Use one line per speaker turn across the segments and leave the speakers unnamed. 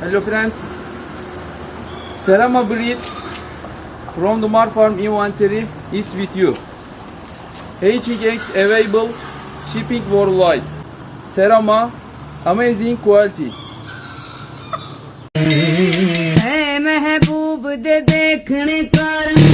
Hello friends, Serema breed from the Mar Farm inventory is with you. Hatching eggs available, shipping worldwide. Serema, amazing quality.
है महबूब दे देखने कारण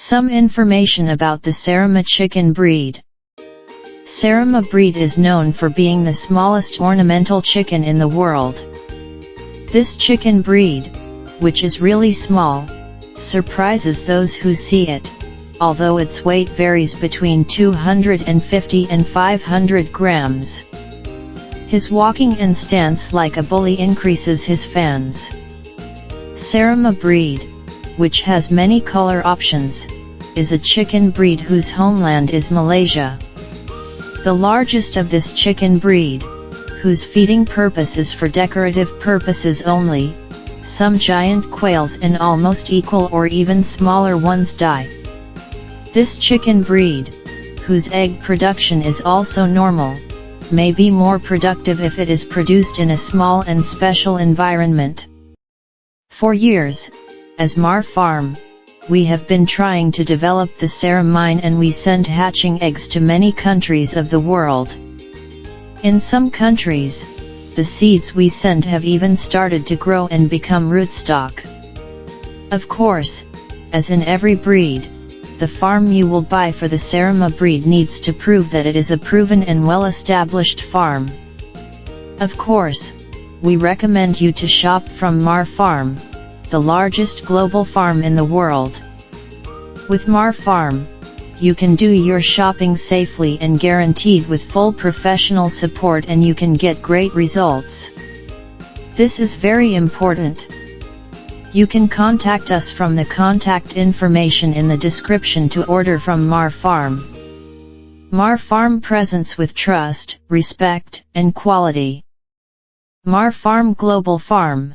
Some information about the Serema chicken breed. Serema breed is known for being the smallest ornamental chicken in the world. This chicken breed, which is really small, surprises those who see it, although its weight varies between 250 and 500 grams. His walking and stance like a bully increases his fans. Serema breed, which has many color options, is a chicken breed whose homeland is Malaysia. The largest of this chicken breed, whose feeding purpose is for decorative purposes only, some giant quails and almost equal or even smaller ones die. This chicken breed, whose egg production is also normal, may be more productive if it is produced in a small and special environment. For years, as Mar Farm, we have been trying to develop the Serema and we send hatching eggs to many countries of the world. In some countries, the seeds we send have even started to grow and become rootstock. Of course, as in every breed, the farm you will buy for the Serema breed needs to prove that it is a proven and well-established farm. Of course, we recommend you to shop from Mar Farm, the largest global farm in the world. With Mar Farm, you can do your shopping safely and guaranteed with full professional support, and you can get great results. This is very important. You can contact us from the contact information in the description to order from Mar Farm. Mar Farm presents with trust, respect, and quality. Mar Farm Global Farm.